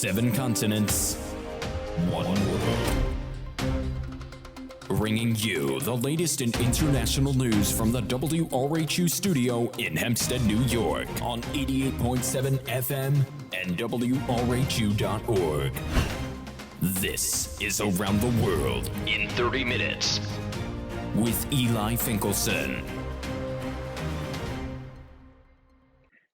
7 continents, 1 world. Bringing you the latest in international news from the WRHU studio in Hempstead, New York on 88.7 FM and WRHU.org. This is Around the World in 30 minutes with Eli Finkelson.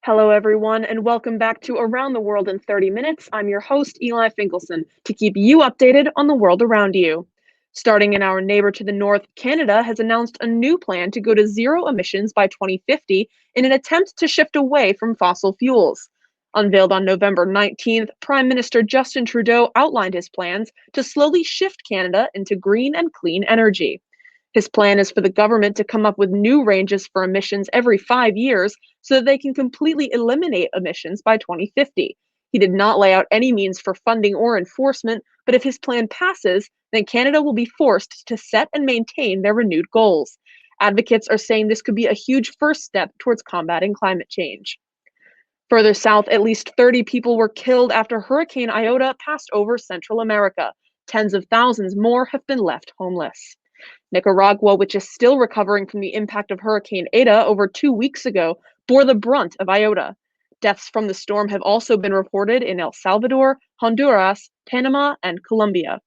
Hello, everyone, and welcome back to Around the World in 30 Minutes. I'm your host, Eli Finkelson, to keep you updated on the world around you. Starting in our neighbor to the north, Canada has announced a new plan to go to zero emissions by 2050 in an attempt to shift away from fossil fuels. Unveiled on November 19th, Prime Minister Justin Trudeau outlined his plans to slowly shift Canada into green and clean energy. His plan is for the government to come up with new ranges for emissions every 5 years so that they can completely eliminate emissions by 2050. He did not lay out any means for funding or enforcement, but if his plan passes, then Canada will be forced to set and maintain their renewed goals. Advocates are saying this could be a huge first step towards combating climate change. Further south, at least 30 people were killed after Hurricane Iota passed over Central America. Tens of thousands more have been left homeless. Nicaragua, which is still recovering from the impact of Hurricane Eta over 2 weeks ago, bore the brunt of Iota. Deaths from the storm have also been reported in El Salvador, Honduras, Panama, and Colombia.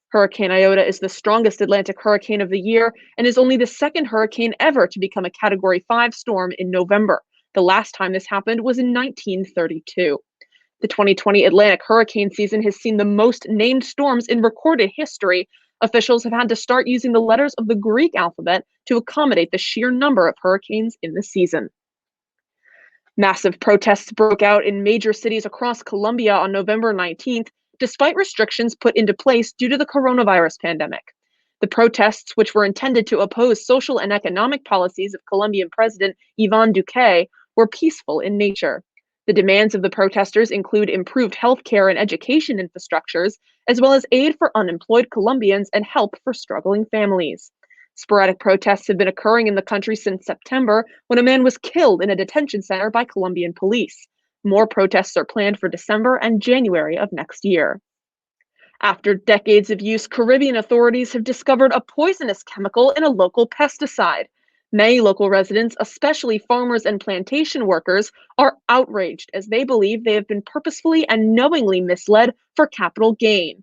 Hurricane Iota is the strongest Atlantic hurricane of the year and is only the second hurricane ever to become a Category 5 storm in November. The last time this happened was in 1932. The 2020 Atlantic hurricane season has seen the most named storms in recorded history. Officials have had to start using the letters of the Greek alphabet to accommodate the sheer number of hurricanes in the season. Massive protests broke out in major cities across Colombia on November 19th, despite restrictions put into place due to the coronavirus pandemic. The protests, which were intended to oppose social and economic policies of Colombian President Iván Duque, were peaceful in nature. The demands of the protesters include improved healthcare and education infrastructures, as well as aid for unemployed Colombians and help for struggling families. Sporadic protests have been occurring in the country since September, when a man was killed in a detention center by Colombian police. More protests are planned for December and January of next year. After decades of use, Caribbean authorities have discovered a poisonous chemical in a local pesticide. Many local residents, especially farmers and plantation workers, are outraged as they believe they have been purposefully and knowingly misled for capital gain.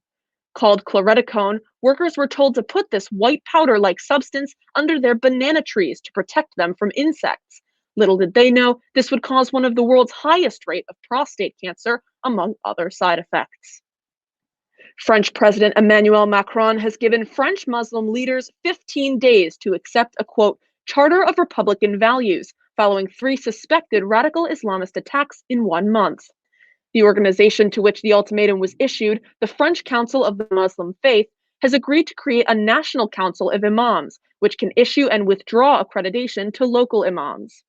Called chloretacone, workers were told to put this white powder-like substance under their banana trees to protect them from insects. Little did they know, this would cause one of the world's highest rate of prostate cancer, among other side effects. French President Emmanuel Macron has given French Muslim leaders 15 days to accept a, quote, charter of Republican values, following 3 suspected radical Islamist attacks in 1 month. The organization to which the ultimatum was issued, the French Council of the Muslim Faith, has agreed to create a national council of imams, which can issue and withdraw accreditation to local imams.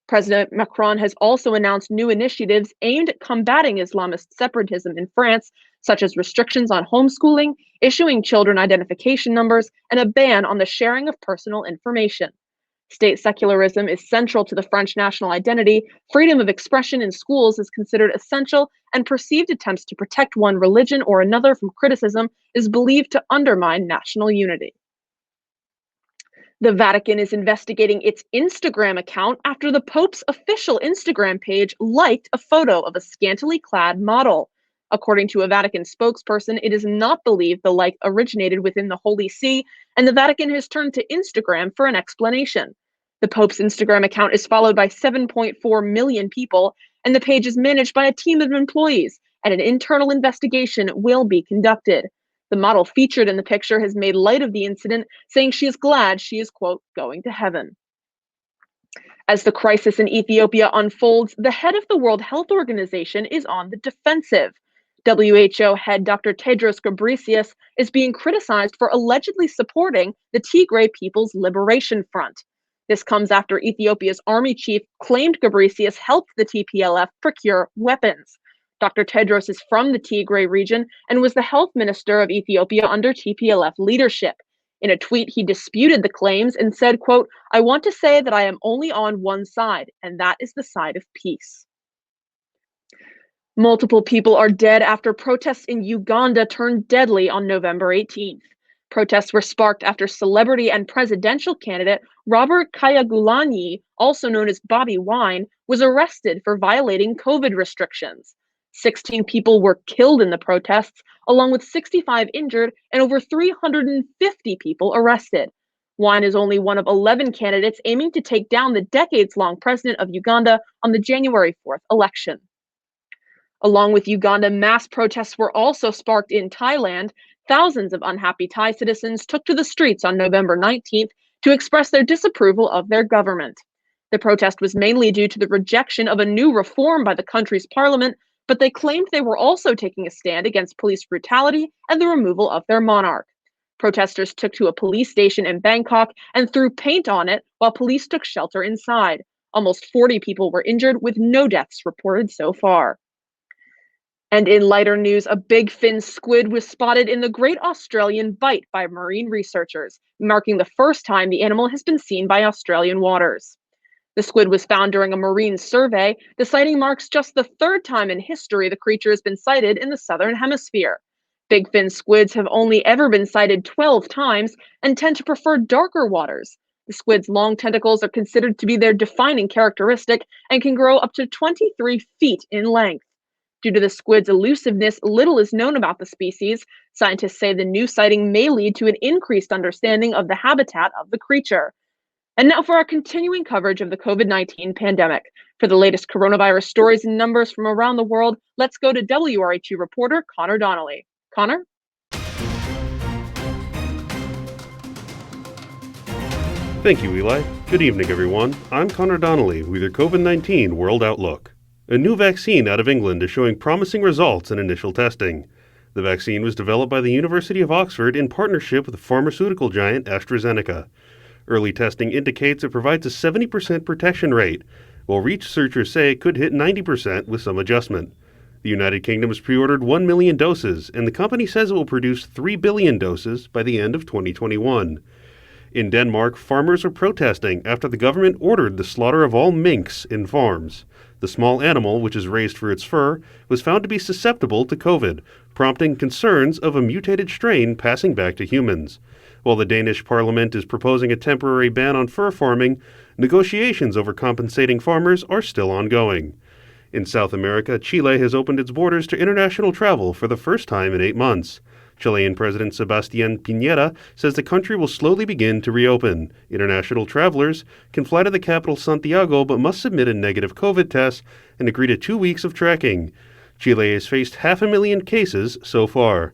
President Macron has also announced new initiatives aimed at combating Islamist separatism in France, such as restrictions on homeschooling, issuing children identification numbers, and a ban on the sharing of personal information. State secularism is central to the French national identity. Freedom of expression in schools is considered essential, and perceived attempts to protect one religion or another from criticism is believed to undermine national unity. The Vatican is investigating its Instagram account after the Pope's official Instagram page liked a photo of a scantily clad model. According to a Vatican spokesperson, it is not believed the like originated within the Holy See, and the Vatican has turned to Instagram for an explanation. The Pope's Instagram account is followed by 7.4 million people, and the page is managed by a team of employees, and an internal investigation will be conducted. The model featured in the picture has made light of the incident, saying she is glad she is, quote, going to heaven. As the crisis in Ethiopia unfolds, the head of the World Health Organization is on the defensive. WHO head Dr. Tedros Ghebreyesus is being criticized for allegedly supporting the Tigray People's Liberation Front. This comes after Ethiopia's army chief claimed Ghebreyesus helped the TPLF procure weapons. Dr. Tedros is from the Tigray region and was the health minister of Ethiopia under TPLF leadership. In a tweet, he disputed the claims and said, quote, "I want to say that I am only on one side, and that is the side of peace." Multiple people are dead after protests in Uganda turned deadly on November 18th. Protests were sparked after celebrity and presidential candidate Robert Kyagulanyi, also known as Bobby Wine, was arrested for violating COVID restrictions. 16 people were killed in the protests, along with 65 injured and over 350 people arrested. Wine is only one of 11 candidates aiming to take down the decades-long president of Uganda on the January 4th election. Along with Uganda, mass protests were also sparked in Thailand. Thousands of unhappy Thai citizens took to the streets on November 19th to express their disapproval of their government. The protest was mainly due to the rejection of a new reform by the country's parliament, but they claimed they were also taking a stand against police brutality and the removal of their monarch. Protesters took to a police station in Bangkok and threw paint on it while police took shelter inside. Almost 40 people were injured, with no deaths reported so far. And in lighter news, a big fin squid was spotted in the Great Australian Bight by marine researchers, marking the first time the animal has been seen by Australian waters. The squid was found during a marine survey. The sighting marks just the third time in history the creature has been sighted in the southern hemisphere. Big fin squids have only ever been sighted 12 times and tend to prefer darker waters. The squid's long tentacles are considered to be their defining characteristic and can grow up to 23 feet in length. Due to the squid's elusiveness, little is known about the species. Scientists say the new sighting may lead to an increased understanding of the habitat of the creature. And now for our continuing coverage of the COVID-19 pandemic. For the latest coronavirus stories and numbers from around the world, let's go to WRHU reporter Connor Donnelly. Connor? Thank you, Eli. Good evening, everyone. I'm Connor Donnelly with your COVID-19 World Outlook. A new vaccine out of England is showing promising results in initial testing. The vaccine was developed by the University of Oxford in partnership with pharmaceutical giant AstraZeneca. Early testing indicates it provides a 70% protection rate, while researchers say it could hit 90% with some adjustment. The United Kingdom has pre-ordered 1 million doses, and the company says it will produce 3 billion doses by the end of 2021. In Denmark, farmers are protesting after the government ordered the slaughter of all minks in farms. The small animal, which is raised for its fur, was found to be susceptible to COVID, prompting concerns of a mutated strain passing back to humans. While the Danish parliament is proposing a temporary ban on fur farming, negotiations over compensating farmers are still ongoing. In South America, Chile has opened its borders to international travel for the first time in 8 months. Chilean President Sebastián Piñera says the country will slowly begin to reopen. International travelers can fly to the capital Santiago but must submit a negative COVID test and agree to 2 weeks of tracking. Chile has faced 500,000 cases so far.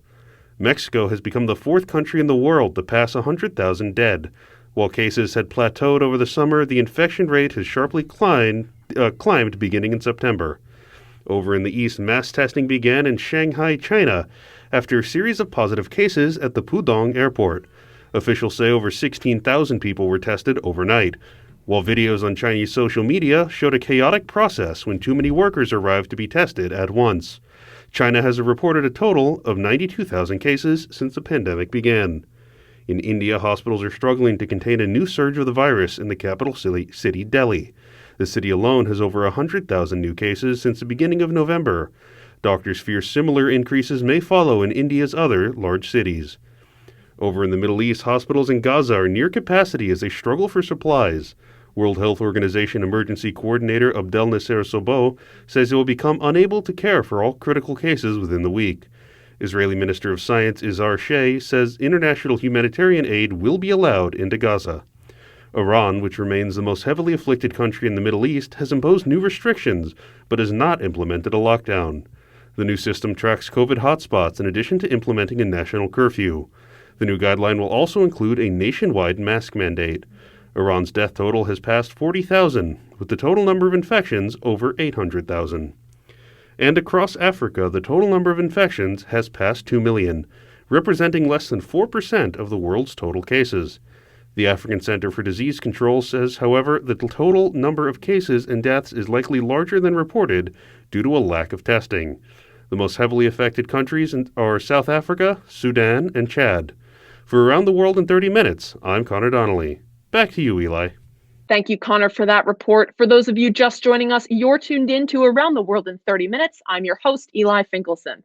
Mexico has become the 4th country in the world to pass 100,000 dead. While cases had plateaued over the summer, the infection rate has sharply climbed beginning in September. Over in the east, mass testing began in Shanghai, China, after a series of positive cases at the Pudong airport. Officials say over 16,000 people were tested overnight, while videos on Chinese social media showed a chaotic process when too many workers arrived to be tested at once. China has reported a total of 92,000 cases since the pandemic began. In India, hospitals are struggling to contain a new surge of the virus in the capital city, Delhi. The city alone has over 100,000 new cases since the beginning of November. Doctors fear similar increases may follow in India's other large cities. Over in the Middle East, hospitals in Gaza are near capacity as they struggle for supplies. World Health Organization Emergency Coordinator Abdel Nasser Sobo says it will become unable to care for all critical cases within the week. Israeli Minister of Science Izar Sheh says international humanitarian aid will be allowed into Gaza. Iran, which remains the most heavily afflicted country in the Middle East, has imposed new restrictions but has not implemented a lockdown. The new system tracks COVID hotspots in addition to implementing a national curfew. The new guideline will also include a nationwide mask mandate. Iran's death total has passed 40,000, with the total number of infections over 800,000. And across Africa, the total number of infections has passed 2 million, representing less than 4% of the world's total cases. The African Center for Disease Control says, however, that the total number of cases and deaths is likely larger than reported due to a lack of testing. The most heavily affected countries are South Africa, Sudan, and Chad. For Around the World in 30 Minutes, I'm Connor Donnelly. Back to you, Eli. Thank you, Connor, for that report. For those of you just joining us, you're tuned in to Around the World in 30 Minutes. I'm your host, Eli Finkelson.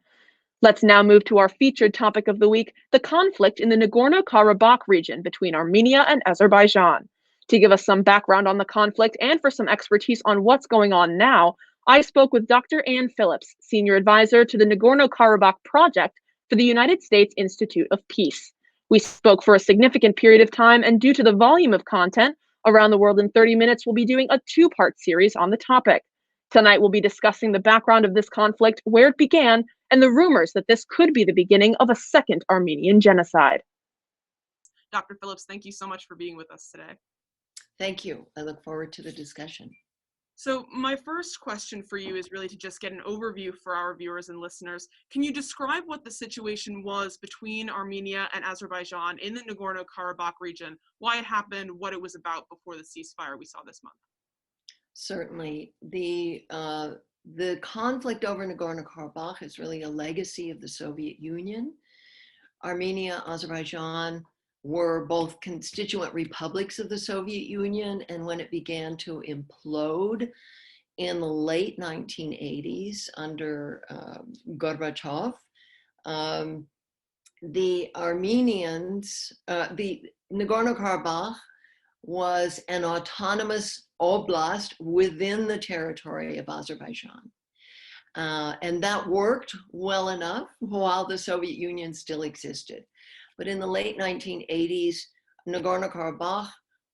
Let's now move to our featured topic of the week, the conflict in the Nagorno-Karabakh region between Armenia and Azerbaijan. To give us some background on the conflict and for some expertise on what's going on now, I spoke with Dr. Ann Phillips, Senior Advisor to the Nagorno-Karabakh Project for the United States Institute of Peace. We spoke for a significant period of time, and due to the volume of content, Around the World in 30 Minutes will be doing a two-part series on the topic. Tonight, we'll be discussing the background of this conflict, where it began, and the rumors that this could be the beginning of a second Armenian genocide. Dr. Phillips, thank you so much for being with us today. Thank you. I look forward to the discussion. So my first question for you is really to just get an overview for our viewers and listeners. Can you describe what the situation was between Armenia and Azerbaijan in the Nagorno-Karabakh region, why it happened, what it was about before the ceasefire we saw this month? Certainly. The conflict over Nagorno-Karabakh is really a legacy of the Soviet Union. Armenia, Azerbaijan were both constituent republics of the Soviet Union, and when it began to implode in the late 1980s under Gorbachev, the Armenians, the Nagorno-Karabakh was an autonomous oblast within the territory of Azerbaijan. And that worked well enough while the Soviet Union still existed. But in the late 1980s, Nagorno-Karabakh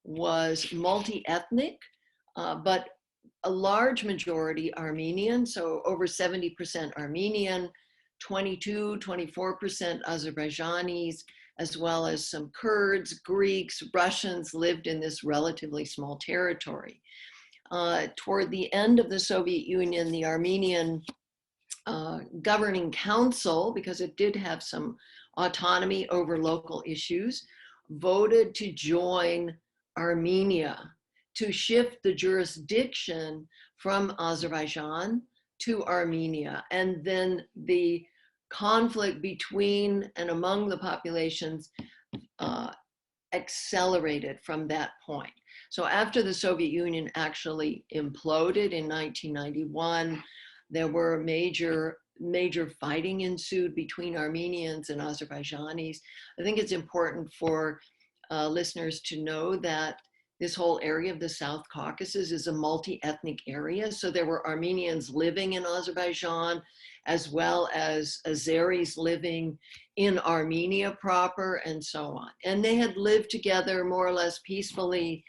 was multi-ethnic, but a large majority Armenian, so over 70% Armenian, 24% Azerbaijanis, as well as some Kurds, Greeks, Russians lived in this relatively small territory. Toward the end of the Soviet Union, the Armenian governing council, because it did have some autonomy over local issues, voted to join Armenia to shift the jurisdiction from Azerbaijan to Armenia. And then the conflict between and among the populations accelerated from that point. So after the Soviet Union actually imploded in 1991, there were major fighting ensued between Armenians and Azerbaijanis. I think it's important for listeners to know that this whole area of the South Caucasus is a multi-ethnic area. So there were Armenians living in Azerbaijan, as well as Azeris living in Armenia proper, and so on. And they had lived together more or less peacefully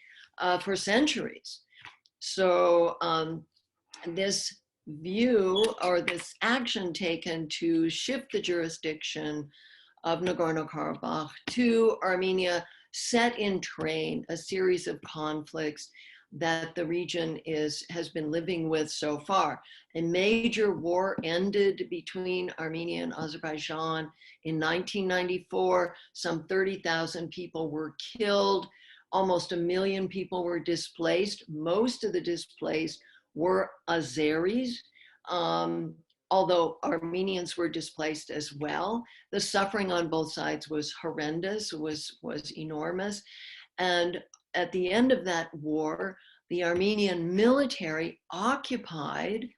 for centuries. So this view, or this action taken to shift the jurisdiction of Nagorno-Karabakh to Armenia, set in train a series of conflicts that the region has been living with so far. A major war ended between Armenia and Azerbaijan in 1994. Some 30,000 people were killed. Almost 1 million people were displaced. Most of the displaced were Azeris, although Armenians were displaced as well. The suffering on both sides was horrendous, was enormous. And at the end of that war, the Armenian military occupied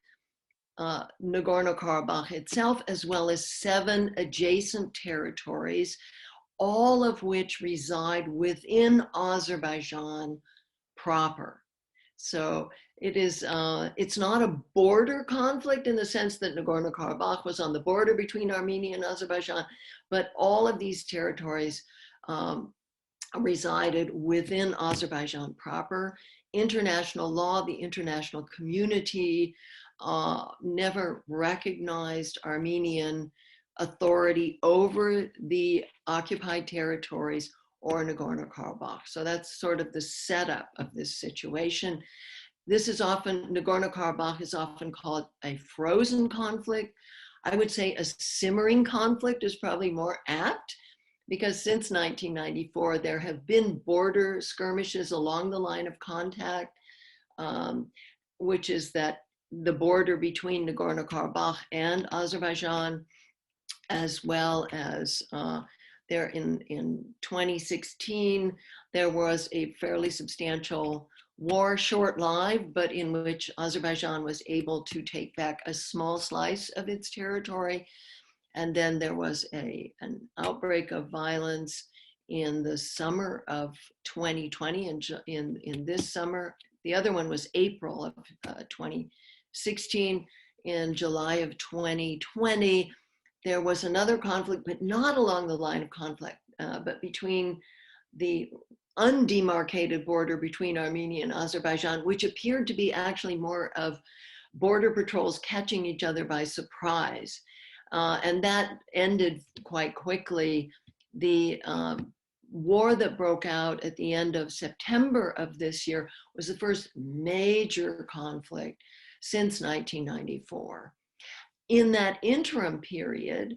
Nagorno-Karabakh itself, as well as 7 adjacent territories, all of which reside within Azerbaijan proper. So it's not a border conflict in the sense that Nagorno-Karabakh was on the border between Armenia and Azerbaijan, but all of these territories resided within Azerbaijan proper. International law, the international community never recognized Armenian authority over the occupied territories or Nagorno-Karabakh. So that's sort of the setup of this situation. This is often, Nagorno-Karabakh is often called a frozen conflict. I would say a simmering conflict is probably more apt, because since 1994, there have been border skirmishes along the line of contact, which is that the border between Nagorno-Karabakh and Azerbaijan, as well as there in 2016, there was a fairly substantial war short-lived, but in which Azerbaijan was able to take back a small slice of its territory. And then there was an outbreak of violence in the summer of 2020, and in this summer. The other one was April of 2016. In July of 2020, there was another conflict, but not along the line of conflict, but between the undemarcated border between Armenia and Azerbaijan, which appeared to be actually more of border patrols catching each other by surprise. And that ended quite quickly. The war that broke out at the end of September of this year was the first major conflict since 1994. In that interim period,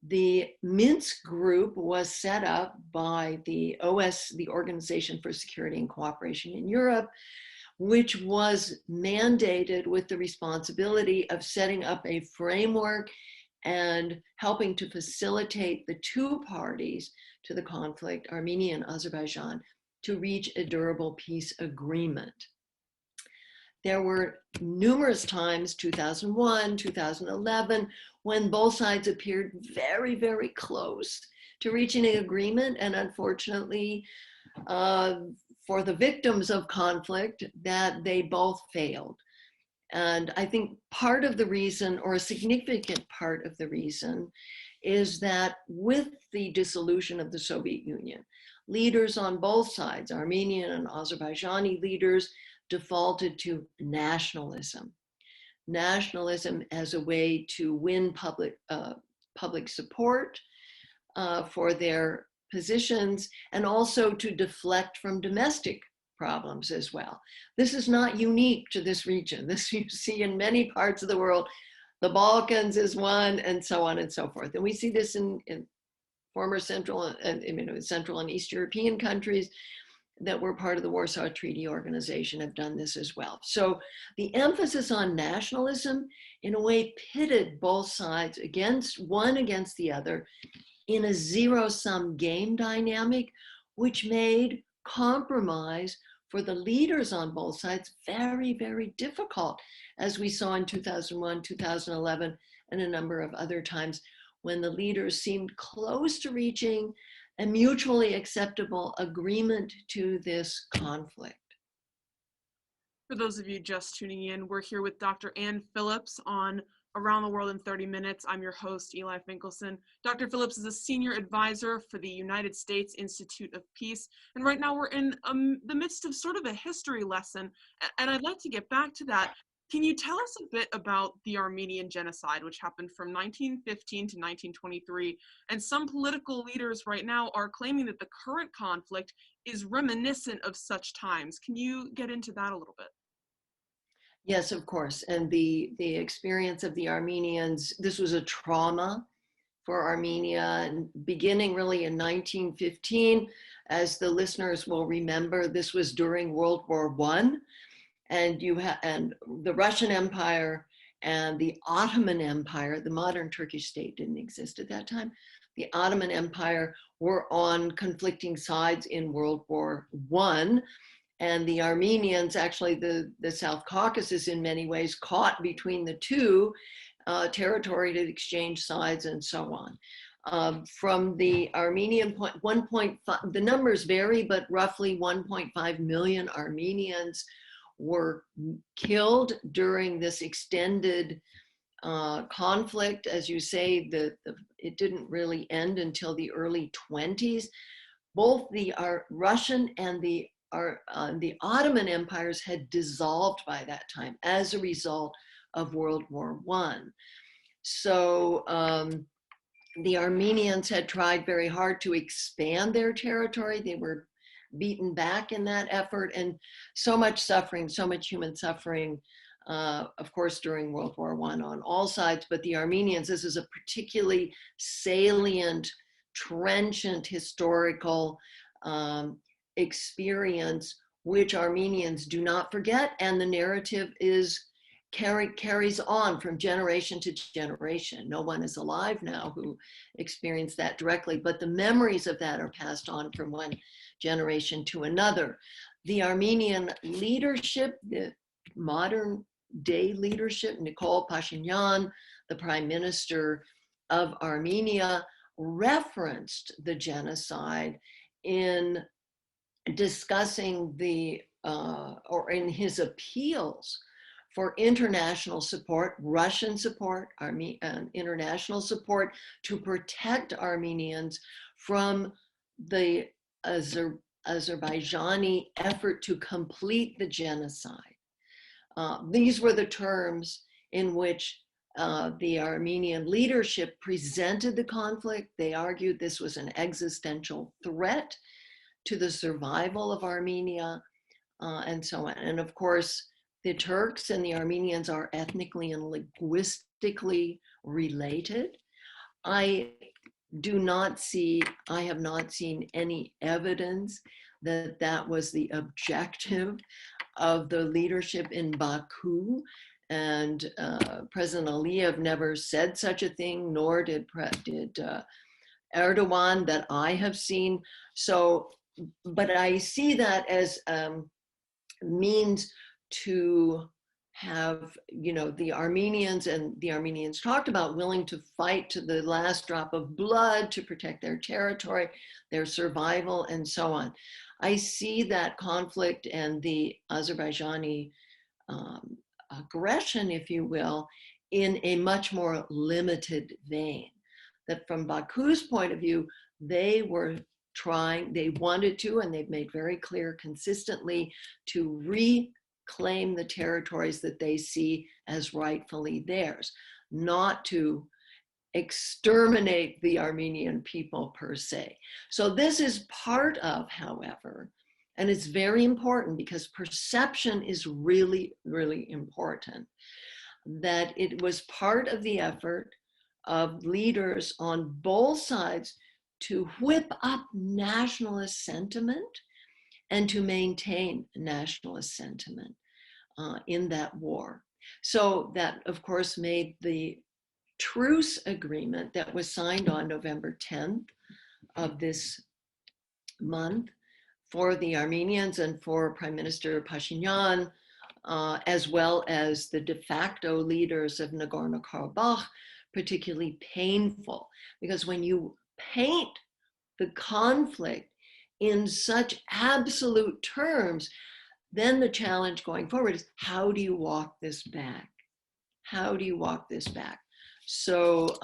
the Minsk group was set up by the the Organization for Security and Cooperation in Europe, which was mandated with the responsibility of setting up a framework and helping to facilitate the two parties to the conflict, Armenia and Azerbaijan, to reach a durable peace agreement. There were numerous times, 2001, 2011, when both sides appeared very, very close to reaching an agreement. And unfortunately, for the victims of conflict, that they both failed. And I think part of the reason, or a significant part of the reason, is that with the dissolution of the Soviet Union, leaders on both sides, Armenian and Azerbaijani leaders, defaulted to nationalism. Nationalism as a way to win public support for their positions, and also to deflect from domestic problems as well. This is not unique to this region. This you see in many parts of the world. The Balkans is one, and so on and so forth. And we see this in former Central and East European countries that were part of the Warsaw Treaty Organization have done this as well. So the emphasis on nationalism in a way pitted both sides against the other in a zero-sum game dynamic, which made compromise for the leaders on both sides very, very difficult, as we saw in 2001, 2011, and a number of other times when the leaders seemed close to reaching a mutually acceptable agreement to this conflict. For those of you just tuning in, we're here with Dr. Ann Phillips on Around the World in 30 Minutes. I'm your host, Eli Finkelson. Dr. Phillips is a senior advisor for the United States Institute of Peace. And right now we're in the midst of sort of a history lesson. And I'd like to get back to that. Can you tell us a bit about the Armenian Genocide, which happened from 1915 to 1923? And some political leaders right now are claiming that the current conflict is reminiscent of such times. Can you get into that a little bit? Yes, of course. And the experience of the Armenians, this was a trauma for Armenia, and beginning really in 1915. As the listeners will remember, this was during World War I. And the Russian Empire and the Ottoman Empire, the modern Turkish state didn't exist at that time. The Ottoman Empire were on conflicting sides in World War I. And the Armenians, actually the South Caucasus in many ways, caught between the two, territory to exchange sides and so on. From the Armenian point, 1.5, the numbers vary, but roughly 1.5 million Armenians were killed during this extended conflict. As you say, it didn't really end until the early 20s. Both the Russian and the Ottoman empires had dissolved by that time as a result of World War I. So the Armenians had tried very hard to expand their territory. They were beaten back in that effort, and so much suffering, so much human suffering, of course, during World War I on all sides. But the Armenians, this is a particularly salient, trenchant historical experience, which Armenians do not forget, and the narrative carries on from generation to generation. No one is alive now who experienced that directly, but the memories of that are passed on from one generation to another. The Armenian leadership, the modern day leadership, Nikol Pashinyan, the prime minister of Armenia, referenced the genocide in discussing or in his appeals for international support, Russian support, international support to protect Armenians from the Azerbaijani effort to complete the genocide. These were the terms in which the Armenian leadership presented the conflict. They argued this was an existential threat to the survival of Armenia, and so on. And of course, the Turks and the Armenians are ethnically and linguistically related. I have not seen any evidence that that was the objective of the leadership in Baku. And President Aliyev never said such a thing, nor did Erdogan that I have seen. So, but I see that as means to have, the Armenians, and the Armenians talked about willing to fight to the last drop of blood to protect their territory, their survival, and so on. I see that conflict and the Azerbaijani aggression, if you will, in a much more limited vein. That from Baku's point of view, they wanted to, and they've made very clear consistently, to reclaim the territories that they see as rightfully theirs, not to exterminate the Armenian people per se. So this is part of, however, and it's very important because perception is really, really important, that it was part of the effort of leaders on both sides to whip up nationalist sentiment and to maintain nationalist sentiment in that war. So that, of course, made the truce agreement that was signed on November 10th of this month for the Armenians and for Prime Minister Pashinyan, as well as the de facto leaders of Nagorno-Karabakh, particularly painful, because when you paint the conflict in such absolute terms, then the challenge going forward is, how do you walk this back? How do you walk this back? So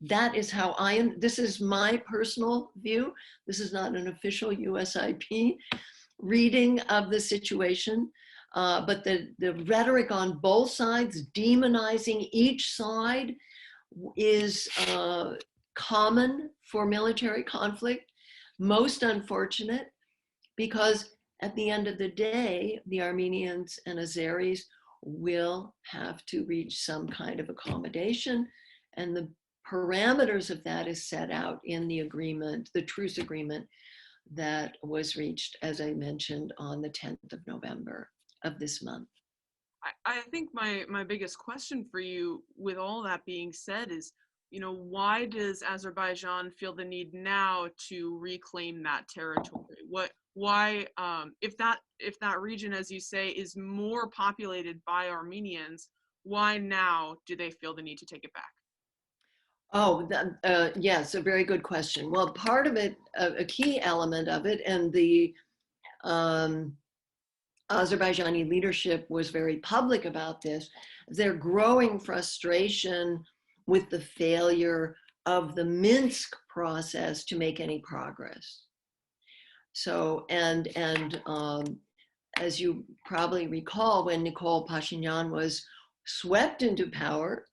that is how this is my personal view. This is not an official USIP reading of the situation, but the rhetoric on both sides, demonizing each side, is common for military conflict, most unfortunate, because at the end of the day, the Armenians and Azeris will have to reach some kind of accommodation, and the parameters of that is set out in the agreement, the truce agreement that was reached, as I mentioned, on the 10th of November of this month. I think my biggest question for you, with all that being said, is, why does Azerbaijan feel the need now to reclaim that territory? Why, if that region, as you say, is more populated by Armenians, why now do they feel the need to take it back? Oh, yes, a very good question. Well, part of it, a key element of it, and the Azerbaijani leadership was very public about this, their growing frustration with the failure of the Minsk process to make any progress. So, and as you probably recall, when Nikol Pashinyan was swept into power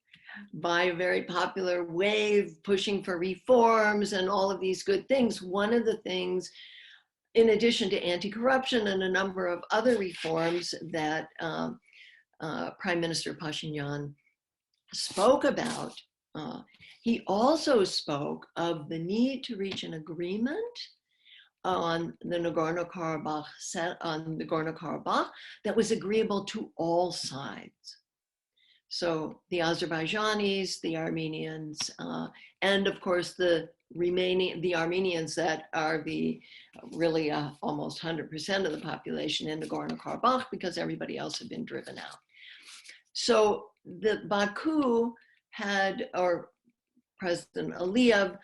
by a very popular wave pushing for reforms and all of these good things, one of the things, in addition to anti-corruption and a number of other reforms that Prime Minister Pashinyan spoke about, he also spoke of the need to reach an agreement on the Nagorno-Karabakh that was agreeable to all sides. So the Azerbaijanis, the Armenians, and of course the Armenians that are the really almost 100% of the population in Nagorno-Karabakh, because everybody else had been driven out. So the Baku had, or President Aliyev,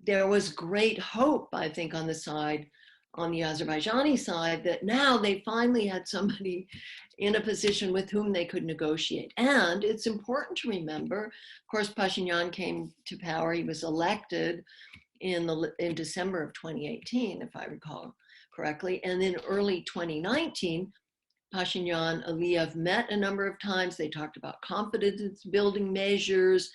there was great hope, I think, on the Azerbaijani side, that now they finally had somebody in a position with whom they could negotiate. And it's important to remember, of course, Pashinyan came to power. He was elected in December of 2018, if I recall correctly. And in early 2019, Pashinyan, Aliyev met a number of times. They talked about confidence building measures,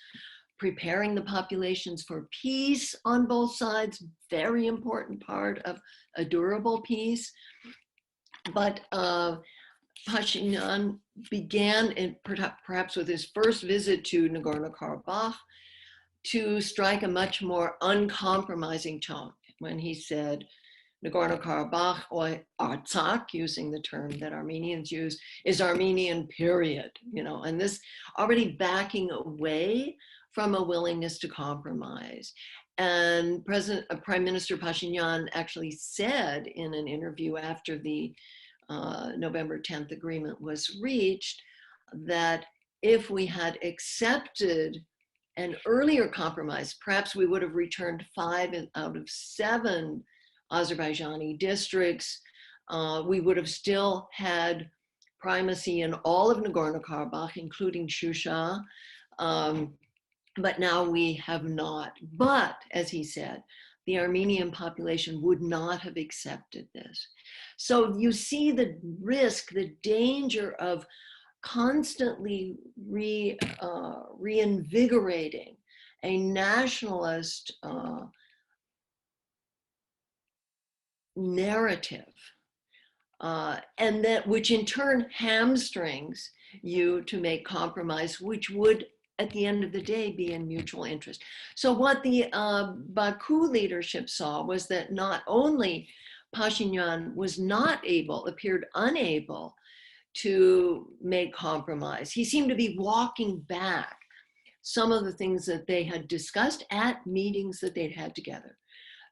preparing the populations for peace on both sides, very important part of a durable peace. But Pashinyan began, perhaps with his first visit to Nagorno-Karabakh, to strike a much more uncompromising tone when he said, Nagorno-Karabakh, or Artsakh, using the term that Armenians use, is Armenian, period. And this already backing away from a willingness to compromise. And Prime Minister Pashinyan actually said in an interview after the November 10th agreement was reached that if we had accepted an earlier compromise, perhaps we would have returned 5 out of 7 Azerbaijani districts. We would have still had primacy in all of Nagorno-Karabakh, including Shusha. But now we have not. But, as he said, the Armenian population would not have accepted this. So you see the risk, the danger of constantly reinvigorating a nationalist narrative, and that which in turn hamstrings you to make compromise, which would at the end of the day be in mutual interest. So what the Baku leadership saw was that not only Pashinyan appeared unable to make compromise, he seemed to be walking back some of the things that they had discussed at meetings that they'd had together.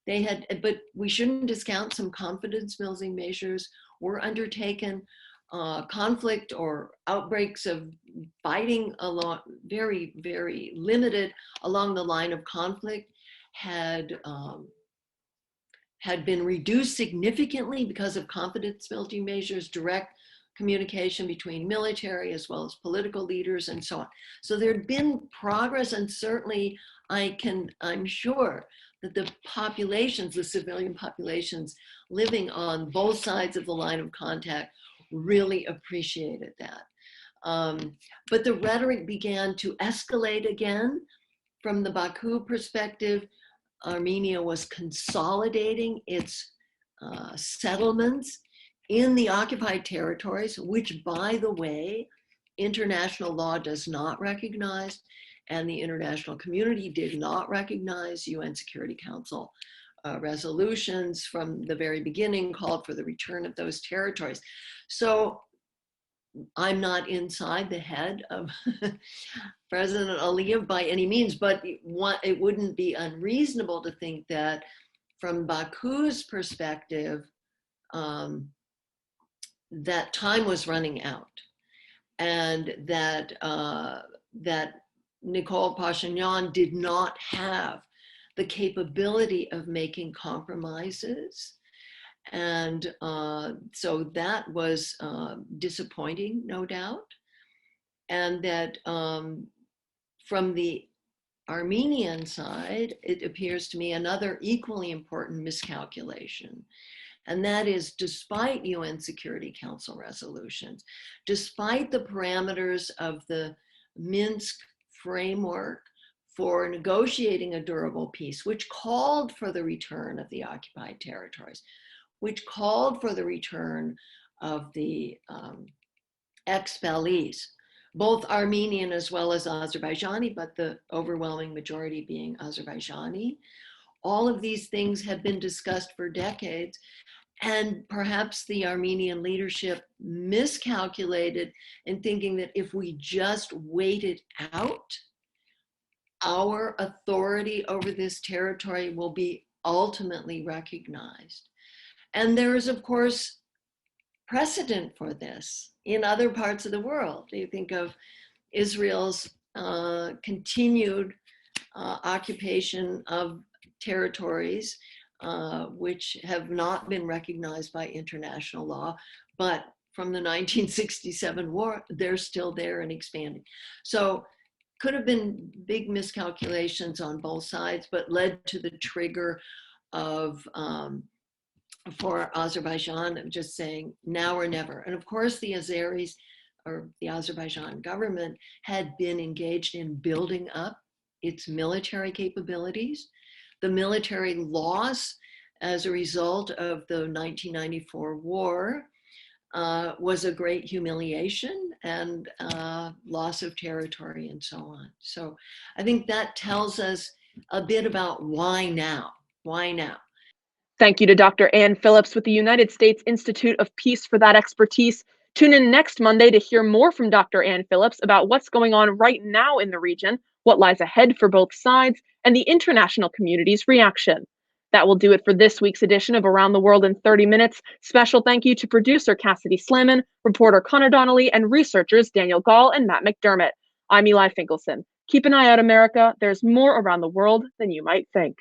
But we shouldn't discount some confidence building measures were undertaken. Conflict or outbreaks of fighting along very, very limited along the line of conflict had been reduced significantly because of confidence building measures, direct communication between military as well as political leaders and so on. So there'd been progress, and certainly I'm sure that the populations, the civilian populations living on both sides of the line of contact really appreciated that. But the rhetoric began to escalate again. From the Baku perspective, Armenia was consolidating its settlements in the occupied territories, which, by the way, international law does not recognize, and the international community did not recognize. UN Security Council resolutions from the very beginning called for the return of those territories. So I'm not inside the head of President Aliyev by any means, but it wouldn't be unreasonable to think that from Baku's perspective, that time was running out, and that Nikol Pashinyan did not have the capability of making compromises. And so that was disappointing, no doubt. And that from the Armenian side, it appears to me another equally important miscalculation. And that is, despite UN Security Council resolutions, despite the parameters of the Minsk framework for negotiating a durable peace, which called for the return of the occupied territories, which called for the return of the expellees, both Armenian as well as Azerbaijani, but the overwhelming majority being Azerbaijani. All of these things have been discussed for decades, And perhaps the Armenian leadership miscalculated in thinking that if we just waited out, our authority over this territory will be ultimately recognized. And there is, of course, precedent for this in other parts of the world. You think of Israel's continued occupation of territories which have not been recognized by international law, but from the 1967 war, they're still there and expanding. So could have been big miscalculations on both sides, but led to the trigger of, for Azerbaijan, of just saying now or never. And of course, the Azeris, or the Azerbaijan government, had been engaged in building up its military capabilities. The military loss as a result of the 1994 war was a great humiliation and loss of territory and so on. So I think that tells us a bit about why now. Why now? Thank you to Dr. Ann Phillips with the United States Institute of Peace for that expertise. Tune in next Monday to hear more from Dr. Ann Phillips about what's going on right now in the region, what lies ahead for both sides, and the international community's reaction. That will do it for this week's edition of Around the World in 30 Minutes. Special thank you to producer Cassidy Slamman, reporter Connor Donnelly, and researchers Daniel Gall and Matt McDermott. I'm Eli Finkelson. Keep an eye out, America. There's more around the world than you might think.